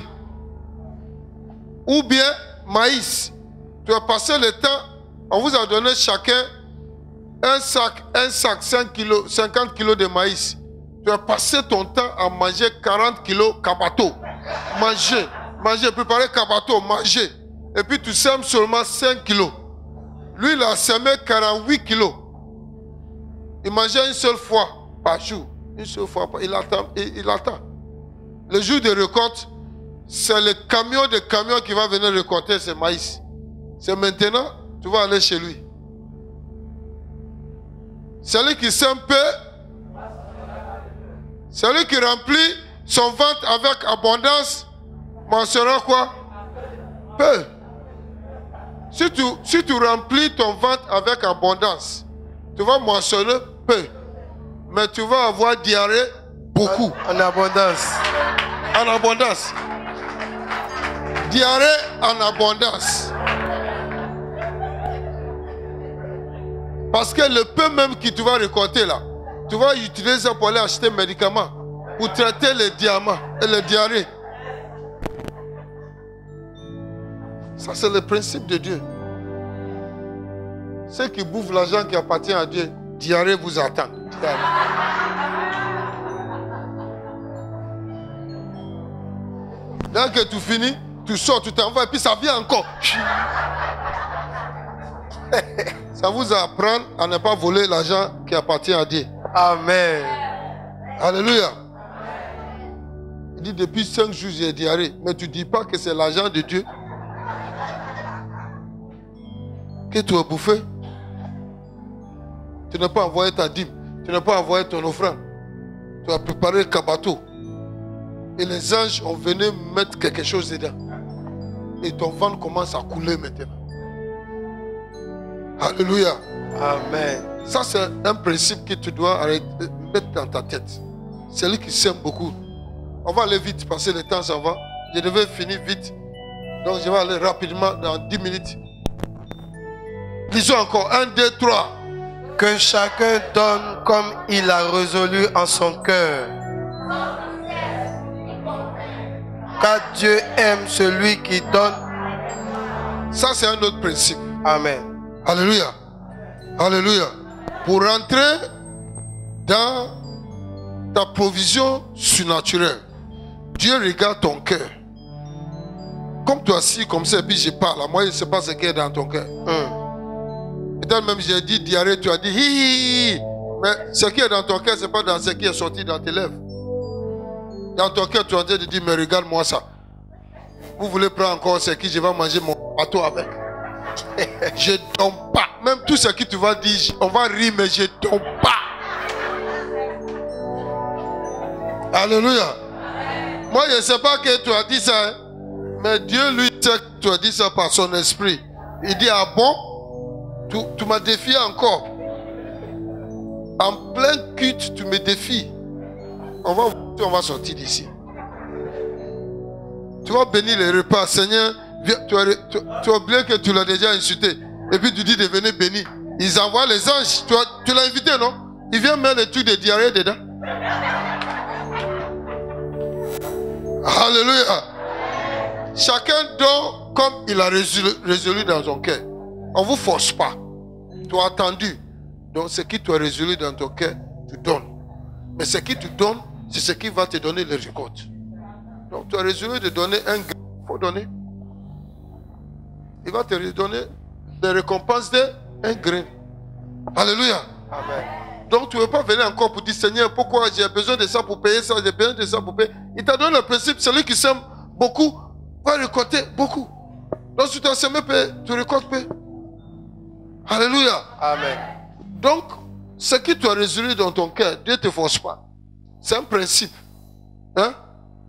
Ou bien maïs. Tu as passé le temps, on vous a donné chacun un sac 5 kilos, 50 kilos de maïs. Tu as passé ton temps à manger 40 kilos kabato. Manger, préparer kabato, manger. Et puis tu sèmes seulement 5 kilos. Lui, il a semé 48 kilos. Il mangeait une seule fois par jour. Une seule fois par jour. Il attend. Le jour de récolte, c'est le camion qui va venir récolter ce maïs. C'est maintenant, tu vas aller chez lui. Celui qui sème peu, celui qui remplit son ventre avec abondance, mangera quoi? Peu. Si tu remplis ton ventre avec abondance, tu vas moissonner peu. Mais tu vas avoir diarrhée beaucoup. En abondance. En abondance. Diarrhée en abondance. Parce que le peu même que tu vas récolter là, tu vas utiliser ça pour aller acheter des médicaments, pour traiter les diamants et les diarrhées. Ça, c'est le principe de Dieu. Ceux qui bouffent l'argent qui appartient à Dieu, diarrhée vous attend. Dès que tu finis, tu sors, tu t'envoies et puis ça vient encore. Ça vous apprend à ne pas voler l'argent qui appartient à Dieu. Amen. Alléluia. Il dit depuis 5 jours j'ai diarrhée. Mais tu ne dis pas que c'est l'argent de Dieu que tu as bouffé. Tu n'as pas envoyé ta dîme. Tu n'as pas envoyé ton offrande. Tu as préparé le kabato. Et les anges ont venu mettre quelque chose dedans. Et ton ventre commence à couler maintenant. Alléluia. Amen. Ça, c'est un principe que tu dois mettre dans ta tête. C'est lui qui sème beaucoup. On va aller vite parce que le temps s'en va. Je devais finir vite. Donc, je vais aller rapidement dans 10 minutes. Lisons encore. 1, 2, 3. Que chacun donne comme il a résolu en son cœur. Car Dieu aime celui qui donne. Ça, c'est un autre principe. Amen. Alléluia. Alléluia. Pour rentrer dans ta provision surnaturelle, Dieu regarde ton cœur. Comme tu es assis comme ça et puis je parle, moi je ne sais pas ce qui est dans ton cœur. Peut-être même j'ai dit diarrhée, tu as dit hi hi hi. Mais ce qui est dans ton cœur, ce n'est pas dans ce qui est sorti dans tes lèvres. Dans ton cœur, tu es en train de dire, mais regarde-moi ça. Vous voulez prendre encore ce qui je vais manger mon bateau avec. Je ne donne pas. Même tout ce que tu vas dire, on va rire, mais je ne donne pas. Alléluia. Moi, je ne sais pas que tu as dit ça. Hein? Mais Dieu, lui, sait que tu as dit ça par son esprit. Il dit, ah bon? Tu m'as défié encore. En plein culte, tu me défies. On va sortir d'ici. Tu vas bénir les repas. Seigneur, tu as oublié que tu l'as déjà insulté. Et puis tu dis de venir bénir. Ils envoient les anges. Tu l'as invité, non? Il vient mettre les trucs de diarrhée dedans. Alléluia. Chacun donne comme il a résolu dans son cœur. On ne vous force pas. Tu as attendu. Donc ce qui tu as résolu dans ton cœur, tu donnes. Mais ce qui tu donnes, c'est ce qui va te donner les récoltes. Donc tu as résolu de donner un grain. Il faut donner. Il va te donner des récompenses d'un grain. Alléluia. Amen. Donc tu ne veux pas venir encore pour dire, Seigneur, pourquoi j'ai besoin de ça pour payer ça, j'ai besoin de ça pour payer. Il t'a donné le principe, celui qui sème beaucoup va récolter beaucoup. Donc si tu as semé peu, tu récoltes peu. Alléluia. Amen. Donc, ce que tu as résolu dans ton cœur, Dieu ne te force pas. C'est un principe. Hein?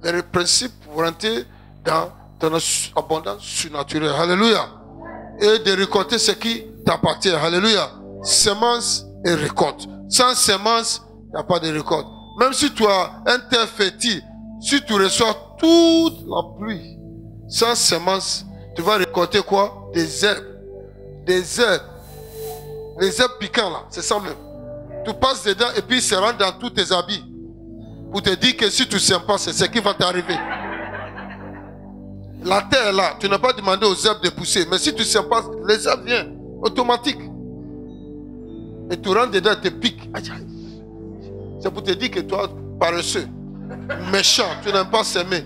Le principe pour rentrer dans ton abondance surnaturelle. Alléluia. Et de récolter ce qui t'appartient. Alléluia. Semence et récolte. Sans semence, il n'y a pas de récolte. Même si tu as un terre fertile, si tu reçois toute la pluie, sans semence, tu vas récolter quoi? Des herbes. Des herbes. Les herbes piquants là, c'est ça même. Tu passes dedans et puis ça rentre dans tous tes habits. Pour te dire que si tu ne sèmes pas, c'est ce qui va t'arriver. La terre là, tu n'as pas demandé aux herbes de pousser. Mais si tu ne sèmes pas, les herbes viennent. Automatique. Et tu rentres dedans et te piques. C'est pour te dire que toi, paresseux, méchant, tu n'aimes pas s'aimer.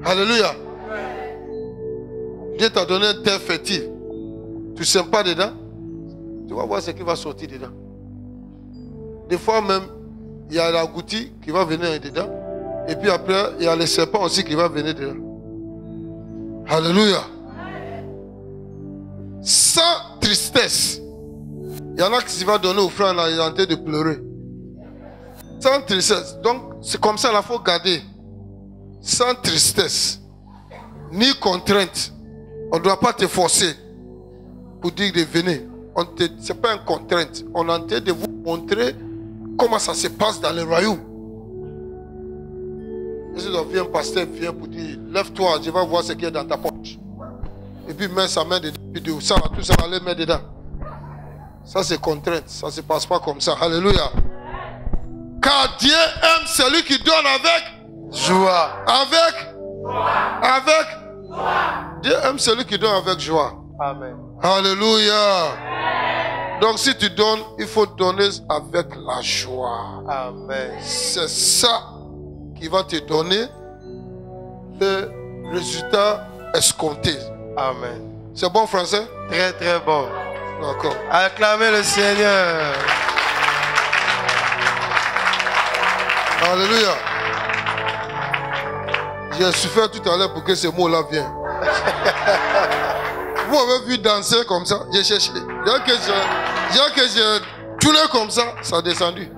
Alléluia. Dieu t'a donné un terre fertile. Tu ne sèmes pas dedans. Tu vas voir ce qui va sortir dedans. Des fois même, il y a la goutte qui va venir dedans. Et puis après, il y a les serpents aussi qui vont venir dedans. Alléluia. Sans tristesse. Il y en a qui vont donner aux frères, ils sont en train de pleurer. Sans tristesse. Donc, c'est comme ça, il faut garder. Sans tristesse. Ni contrainte. On ne doit pas te forcer pour dire de venir. Ce n'est pas une contrainte. On est en train de vous montrer comment ça se passe dans le royaume. Et si un pasteur vient pour dire, lève-toi, je vais voir ce qui est dans ta poche. Et puis met sa main dedans, ça, tout ça va les mettre dedans. Ça c'est contrainte, ça ne se passe pas comme ça. Alléluia. Car Dieu aime celui qui donne avec joie. Avec Dieu aime celui qui donne avec joie. Amen. Alléluia. Donc si tu donnes, il faut donner avec la joie. Amen. C'est ça qui va te donner le résultat escompté. Amen. C'est bon français? Très très bon. D'accord. Acclamez le Seigneur. Alléluia. J'ai souffert tout à l'heure pour que ce mot-là vienne. Vous avez vu danser comme ça, j'ai cherché. Dès que j'ai tourné comme ça, ça a descendu.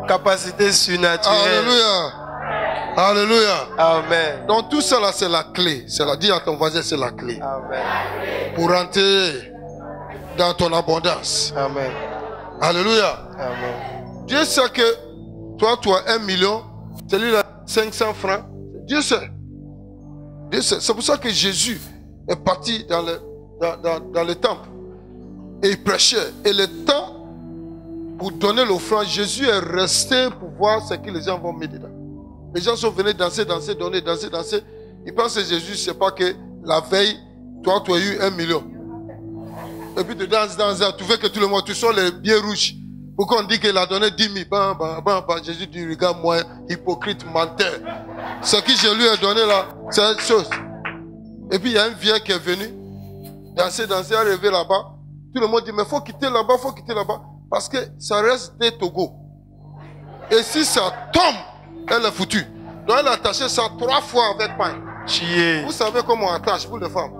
Capacité surnaturelle. Alléluia. Alléluia. Amen. Donc tout ça là, c'est la clé. C'est la dire à ton voisin, c'est la clé. Amen. Pour rentrer dans ton abondance. Amen. Alléluia. Amen. Dieu sait que toi, tu as 1 million, celui-là 500 francs. Dieu sait. C'est pour ça que Jésus est parti dans le temple. Et il prêchait. Et le temps pour donner l'offrande, Jésus est resté pour voir ce que les gens vont mettre dedans. Les gens sont venus danser, donner, danser. Ils pensent que Jésus, c'est pas que la veille, toi, tu as eu 1 million. Et puis tu danses, tu veux que tout le monde, tu sors les billets rouges. Pourquoi on dit qu'il a donné 10 000? Jésus dit, regarde-moi, hypocrite, menteur. Ce que je lui ai donné là, c'est une chose. Et puis il y a un vieux qui est venu, danser, arrivé là-bas. Tout le monde dit, mais il faut quitter là-bas, parce que ça reste des Togo. Et si ça tombe, elle est foutue. Donc elle a attaché ça 3 fois avec pain. Vous savez comment on attache pour les femmes.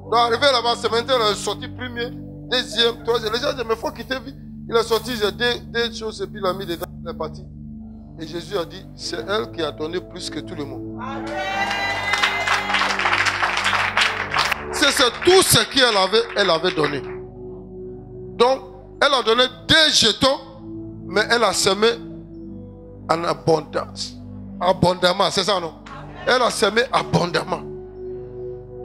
Donc arrivé là-bas, c'est maintenant elle est sortie premier, deuxième, troisième. Les gens disent, mais il faut quitter vite. Il est sorti, il a des choses et puis il a mis dedans, il est parti. Et Jésus a dit, c'est elle qui a donné plus que tout le monde. C'est tout ce qu'elle avait donné. Donc, elle a donné des jetons, mais elle a semé en abondance. Abondamment, c'est ça, non? Elle a semé abondamment.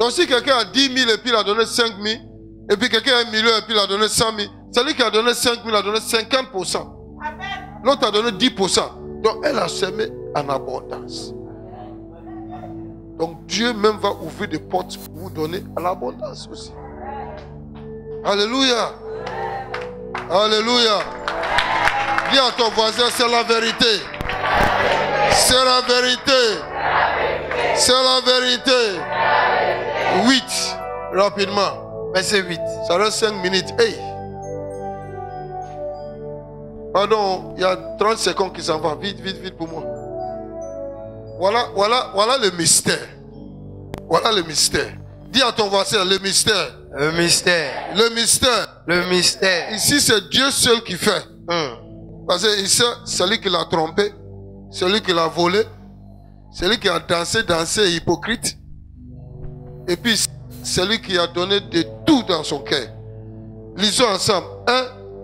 Donc, si quelqu'un a 10 000 et puis il a donné 5 000, et puis quelqu'un a 1 million et puis il a donné 100 000, celui qui a donné 5 000 a donné 50%. L'autre a donné 10%. Donc, elle a semé en abondance. Donc, Dieu même va ouvrir des portes pour vous donner en abondance aussi. Alléluia. Alléluia. Dis à ton voisin, c'est la vérité. C'est la vérité. C'est la vérité. 8. Rapidement. Verset 8. Ça reste 5 minutes. Hey. Pardon, il y a 30 secondes qui s'en vont. Vite, vite, vite pour moi. Voilà le mystère. Voilà le mystère. Dis à ton voisin, le mystère. Le mystère. Le mystère. Le mystère. Ici, c'est Dieu seul qui fait. Parce que ici, celui qui l'a trompé, celui qui l'a volé, celui qui a dansé hypocrite, et puis celui qui a donné de tout dans son cœur. Lisons ensemble. 1,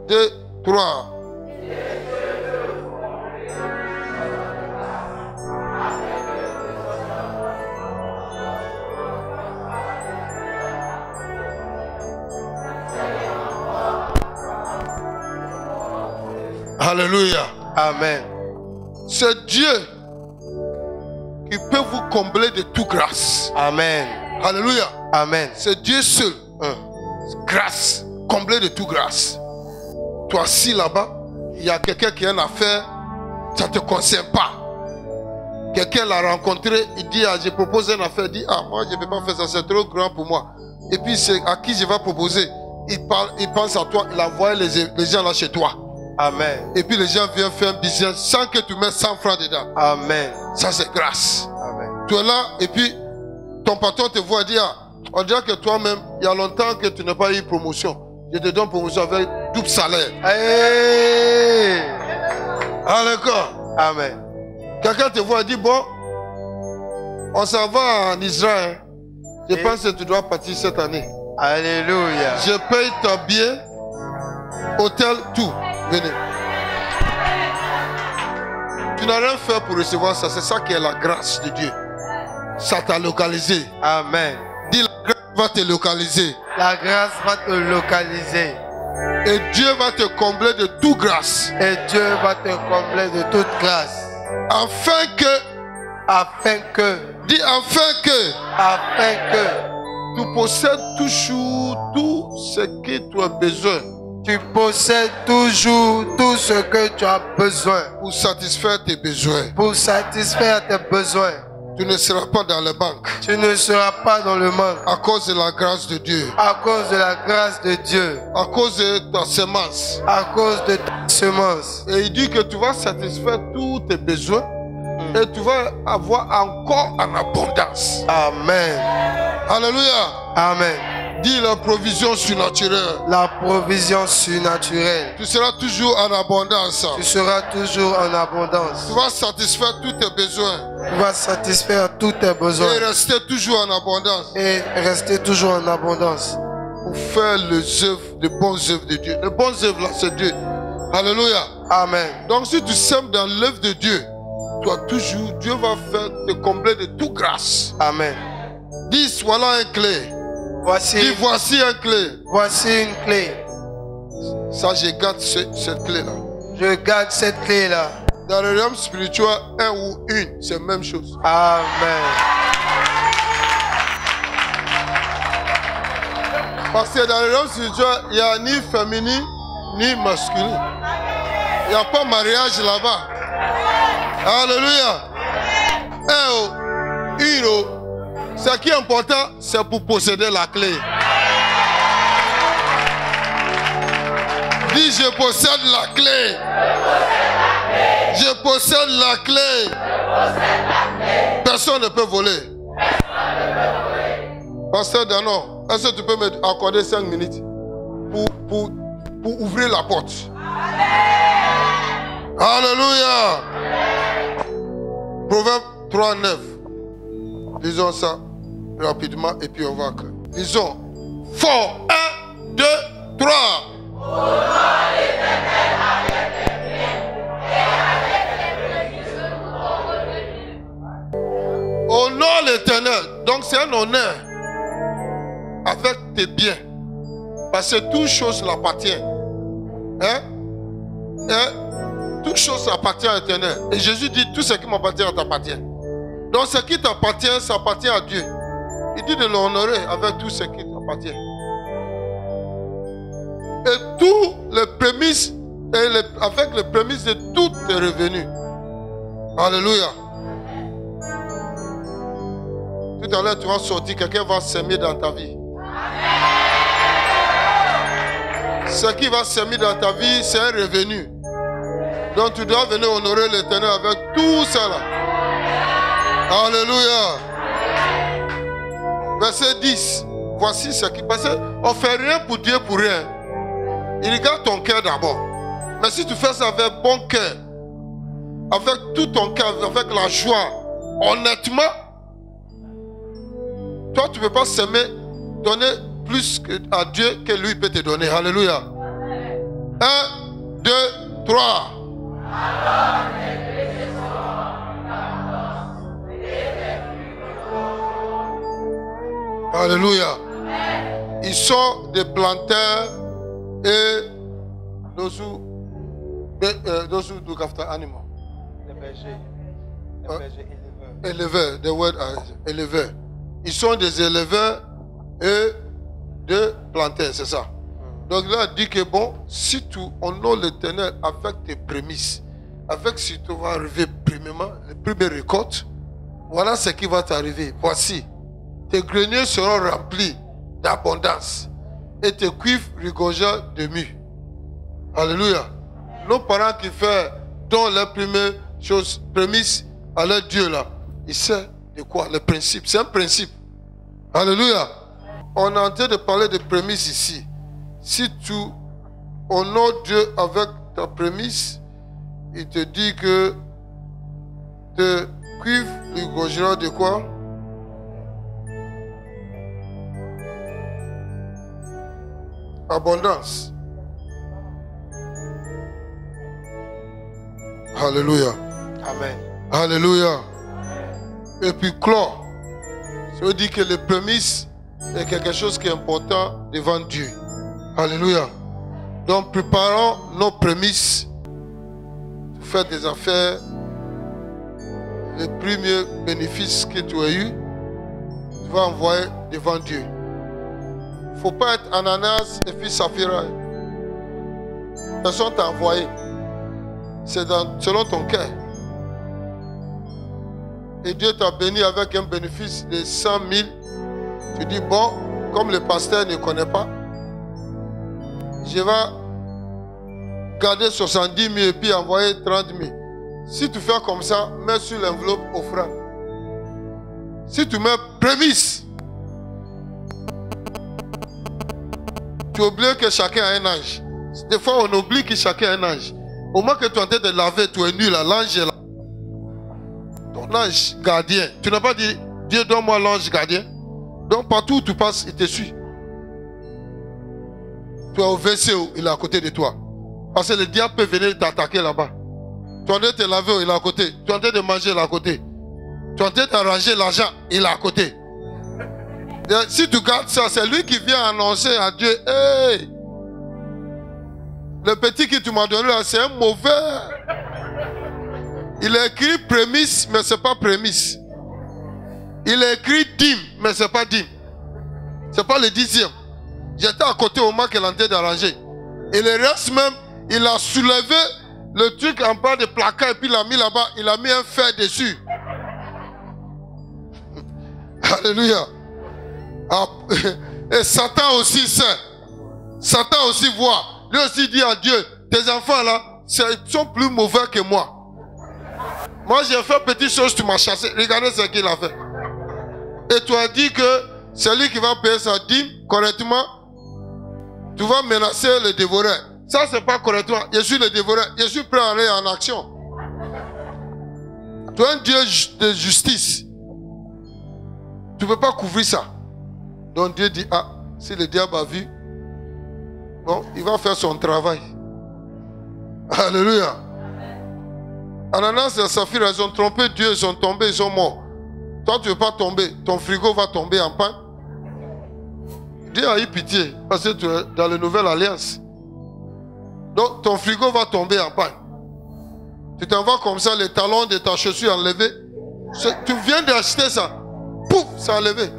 2, 3. Alléluia. Amen. C'est Dieu qui peut vous combler de toute grâce. Amen. Alléluia. Amen. C'est Dieu seul. Grâce. Combler de toute grâce. Toi assis là-bas, il y a quelqu'un qui a une affaire, ça ne te concerne pas. Quelqu'un l'a rencontré, il dit, je propose une affaire, il dit, moi je ne vais pas faire ça, c'est trop grand pour moi. Et puis c'est à qui je vais proposer. Il pense à toi, il envoie les gens là chez toi. Amen. Et puis les gens viennent faire un business sans que tu mettes 100 francs dedans. Amen. Ça c'est grâce. Amen. Tu es là et puis ton patron te voit dire, on dirait que toi-même, il y a longtemps que tu n'as pas eu promotion. Je te donne promotion avec double salaire. Hey. D'accord. Amen. Quelqu'un te voit et dit, bon, on s'en va en Israël. Je pense que tu dois partir cette année. Alléluia. Je paye ton billet, hôtel, tout. Venez. Tu n'as rien fait pour recevoir ça. C'est ça qui est la grâce de Dieu. Ça t'a localisé. Amen. Dis, la grâce va te localiser. La grâce va te localiser. Et Dieu va te combler de toute grâce. Et Dieu va te combler de toute grâce. Afin que. Dis afin que. Tu possèdes toujours tout ce que tu as besoin. Tu possèdes toujours tout ce que tu as besoin. Pour satisfaire tes besoins. Pour satisfaire tes besoins. Tu ne seras pas dans les banques. Tu ne seras pas dans le manque. À cause de la grâce de Dieu. À cause de la grâce de Dieu. À cause de ta semence. À cause de ta semence. Et il dit que tu vas satisfaire tous tes besoins. Et tu vas avoir encore en abondance. Amen. Alléluia. Amen. Dis la provision surnaturelle. La provision surnaturelle. Tu seras toujours en abondance. Tu seras toujours en abondance. Tu vas satisfaire tous tes besoins. Tu vas satisfaire tous tes besoins. Et rester toujours en abondance. Et rester toujours en abondance. Pour faire les bonnes œuvres de Dieu. Les bonnes œuvres là, c'est Dieu. Alléluia. Amen. Donc si tu sèmes dans l'œuvre de Dieu, toi toujours, Dieu va te combler de toute grâce. Amen. Dis, voilà un clé. Dis, voici un clé. Voici une clé. Ça, je garde cette clé-là. Je garde cette clé-là. Dans le realm spirituel, un ou une, c'est la même chose. Amen. Parce que dans le royaume spirituel, il n'y a ni féminin ni masculin. Il n'y a pas mariage là-bas. Alléluia. Ce qui est important, c'est pour posséder la clé. Dis, je possède la clé. Je possède la clé. Personne ne peut voler. Pasteur Danon, est-ce que tu peux m'accorder 5 minutes pour ouvrir la porte? Alléluia. Proverbe 3:9. Lisons ça rapidement et puis on va. Lisons. Fort. 1, 2, 3. Honore l'Éternel. Donc c'est un honneur avec tes biens. Parce que toute chose l'appartient. Toute chose appartient à l'Éternel. Et Jésus dit, tout ce qui m'appartient t'appartient. Donc ce qui t'appartient, ça appartient à Dieu. Il dit de l'honorer avec tout ce qui t'appartient. Et tous les prémices, avec les prémices de tous tes revenus. Alléluia. Tout à l'heure, tu vas sortir, quelqu'un va s'aimer dans ta vie. Ce qui va s'aimer dans ta vie, c'est un revenu. Donc tu dois venir honorer l'Éternel avec tout cela. Alléluia. Verset 10. Voici ce qui passe. On ne fait rien pour Dieu pour rien. Il regarde ton cœur d'abord. Mais si tu fais ça avec bon cœur, avec tout ton cœur, avec la joie, honnêtement, toi tu ne peux pas s'aimer, donner plus à Dieu que lui peut te donner. Alléluia. 1, 2, 3. Alléluia. Ils sont des planteurs et those who look after animals. Les bergers. Les bergers éleveurs. The word éleveurs. Ils sont des éleveurs et des planteurs, c'est ça. Donc là, il dit que bon, si tu honores l'Éternel avec tes prémices, avec ce qui te va arriver premièrement, les premières récoltes, voilà ce qui va t'arriver. Voici, tes greniers seront remplis d'abondance et tes cuivres rigorgeurs de mûres. Alléluia. Nos parents qui font dans les premières choses, prémices à leur Dieu là, ils savent de quoi? Le principe, c'est un principe. Alléluia. On est en train de parler de prémices ici. Si tu honores Dieu avec ta prémisse, il te dit que tes cuivres rigorgeront de quoi? Abondance. Alléluia. Amen. Alléluia. Et puis clore. Ça veut dire que les prémices est quelque chose qui est important devant Dieu. Alléluia. Donc préparons nos prémices pour faire des affaires. Les premiers bénéfices que tu as eu, tu vas envoyer devant Dieu. Il ne faut pas être Ananas et fils Saphira. Personne t'a envoyé. C'est selon ton cœur. Et Dieu t'a béni avec un bénéfice de 100 000. Tu dis, bon, comme le pasteur ne connaît pas, je vais garder 70 000 et puis envoyer 30 000. Si tu fais comme ça, mets sur l'enveloppe offrande. Si tu mets prémisse, tu oublies que chacun a un ange. Des fois, on oublie que chacun a un ange. Au moment que tu es en train de laver, tu es nu là, l'ange est là. Ton ange gardien. Tu n'as pas dit, Dieu donne-moi l'ange gardien. Donc partout où tu passes, il te suit. Tu es au WC, il est à côté de toi. Parce que le diable peut venir t'attaquer là-bas. Tu es en train de te laver, il est à côté. Tu es en train de manger, il est à côté. Tu es en train d'arranger l'argent, il est à côté. Et si tu gardes ça, c'est lui qui vient annoncer à Dieu, hey, le petit que tu m'as donné là, c'est un mauvais. Il a écrit prémisse, mais ce n'est pas prémisse. Il a écrit dîme, mais ce n'est pas dîme. Ce n'est pas le 10e. J'étais à côté au moment qu'elle est en train d'arranger. Et le reste même, il a soulevé le truc en bas de placard et puis il l'a mis là-bas. Il a mis un fer dessus. Alléluia. Et Satan aussi sait. Satan aussi voit. Lui aussi dit à Dieu, tes enfants là, ils sont plus mauvais que moi. Moi j'ai fait petite chose, tu m'as chassé. Regardez ce qu'il a fait. Et tu as dit que celui qui va payer sa dîme correctement, tu vas menacer le dévoreur. Ça c'est pas correctement. Je suis le dévoreur. Je suis prêt à aller en action. Tu es un Dieu de justice. Tu ne peux pas couvrir ça. Donc Dieu dit, ah, si le diable a vu, bon, il va faire son travail. Alléluia. Ananas et Saphir, ils ont trompé Dieu, ils sont tombés, ils sont morts. Toi, tu ne veux pas tomber. Ton frigo va tomber en panne. Dieu a eu pitié parce que tu es dans la nouvelle alliance. Donc, ton frigo va tomber en panne. Tu t'en vas comme ça, les talons de ta chaussure enlevés. Tu viens d'acheter ça. Pouf, ça a enlevé.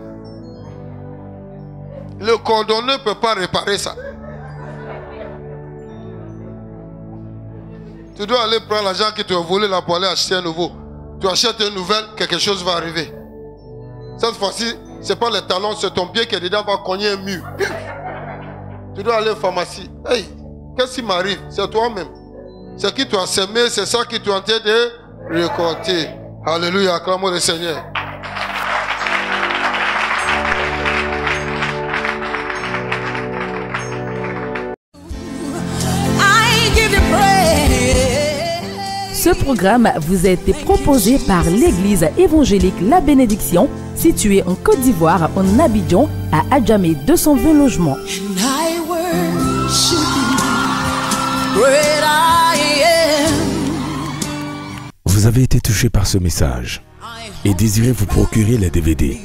Le cordonnier ne peut pas réparer ça. Tu dois aller prendre l'argent que tu as volé là pour aller acheter un nouveau. Tu achètes une nouvelle, quelque chose va arriver. Cette fois-ci, ce n'est pas les talons, c'est ton pied qui est dedans, va cogner un mur. Tu dois aller à la pharmacie. Hey, qu'est-ce qui m'arrive? C'est toi-même. Ce que tu as semé, c'est ça que tu es en train de récolter. Alléluia, acclamons le Seigneur. Ce programme vous a été proposé par l'Église évangélique La Bénédiction, située en Côte d'Ivoire, en Abidjan, à Adjamé 220 logements. Vous avez été touché par ce message et désirez vous procurer les DVD.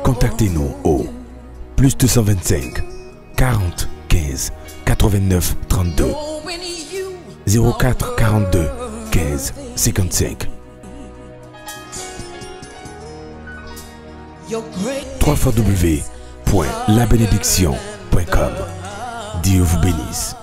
Contactez-nous au plus 225 40 15 89 32 04 42 15 55 www.labénédiction.com. Dieu vous bénisse.